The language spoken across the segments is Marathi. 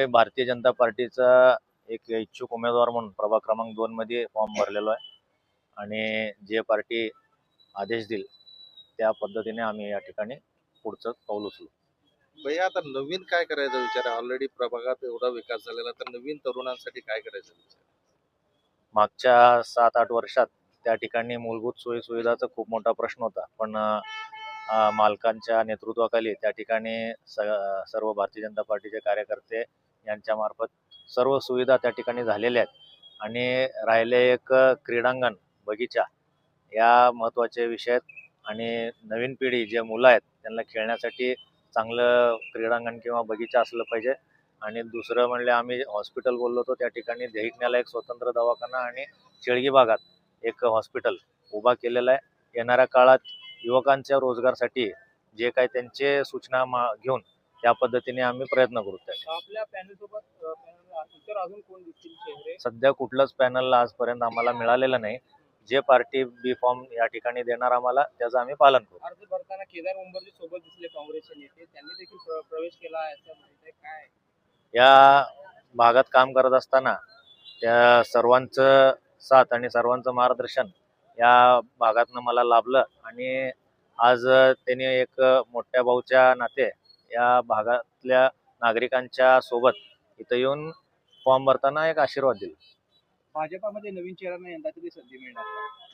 भारतीय जनता पार्टीचा एक इच्छुक उमेदवार म्हणून प्रभाग क्रमांक 2 मध्ये फॉर्म भरलेलो आहे आणि जे पार्टी आदेश देईल त्या पद्धतीने आम्ही या ठिकाणी पुढचं पाऊल उचलू. भैया आता नवीन काय करायचा विचार आहे? ऑलरेडी प्रभागात एवढा विकास झालेला, तर नवीन तरुणांसाठी काय करायचा विचार? मागच्या 7-8 वर्षात त्या ठिकाणी मूलभूत सोयी सुविधाचा खूप मोठा प्रश्न होता, पण मालकांच्या नेतृत्वाखाली त्या ठिकाणी सर्व भारतीय जनता पार्टीचे कार्यकर्ते यांच्या मार्फत सर्व सुविधा त्या ठिकाणी झालेल्या आहेत आणि राहिले एक क्रीडांगण, बगीचा या महत्त्वाचे विषय आहेत आणि नवीन पिढी जे मुलं आहेत त्यांना खेळण्यासाठी चांगलं क्रीडांगण किंवा बगीचा असलं पाहिजे. आणि दुसरं म्हणले आम्ही हॉस्पिटल बोललो होतो, त्या ठिकाणी देहिकण्याला एक स्वतंत्र दवाखाना आणि शेळगी भागात एक हॉस्पिटल उभा केलेला आहे. येणाऱ्या काळात युवकांच्या रोजगारासाठी जे काही त्यांचे सूचना घेऊन त्या पद्धतीने आम्ही प्रयत्न करू. आपल्या पॅनल सोबत इतर अजून कोण दिसतील चेहरे? सध्या कुठलंच पॅनल आजपर्यंत आम्हाला मिळालेलं नाही. जे पार्टी बी फॉर्म या ठिकाणी देणार आम्हाला त्याचं आम्ही पालन करू. अर्ज भरताना केदार उंबरजी सोबत दिसले काँग्रेसचे नेते, त्यांनी देखील प्रवेश केला आहे असं माहिती आहे. काय या भागात काम करत असताना त्या सर्वांचं साथ आणि सर्वांचं मार्गदर्शन या भागातनं मला लाभलं आणि आज त्यांनी एक मोठ्या भाऊच्या नाते या भागातल्या नागरिकांच्या सोबत इथं येऊन फॉर्म भरताना एक आशीर्वाद दिला. भाजपामध्ये नवीन चेहऱ्यांना यंदा तरी संधी मिळणार का?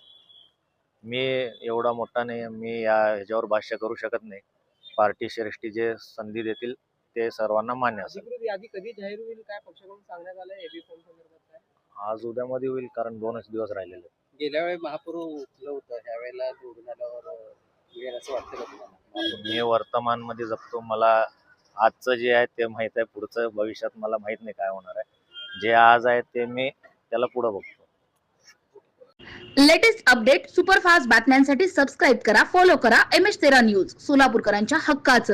मी एवढा मोठा नाही, मी या ह्याच्यावर भाष्य करू शकत नाही. पार्टी श्रेष्ठी जे संधी देतील ते सर्वांना मान्य असेल. अधिकृत यादी कधी जाहीर होईल, काय पक्षाकडून सांगण्यात आलं? एबी फॉर्म संदर्भात काय? आज उद्यामध्ये होईल, कारण 2च दिवस राहिलेले. गेल्या वेळी महापूर उठलं होतं, ह्यावेळेला निवडून आल्यावर मिळेल असं वाटतं का तुम्हाला? मी वर्तमान मध्ये जगतो, मला आजचं जे आहे ते माहित आहे, पुढचं भविष्यात मला माहित नाही काय होणार आहे. जे आज आहे ते मी त्याला पुढे बघतो. लेटेस्ट अपडेट, सुपरफास्ट बातम्यांसाठी सबस्क्राईब करा, फॉलो करा MS13 न्यूज, सोलापूरकरांच्या हक्काचं.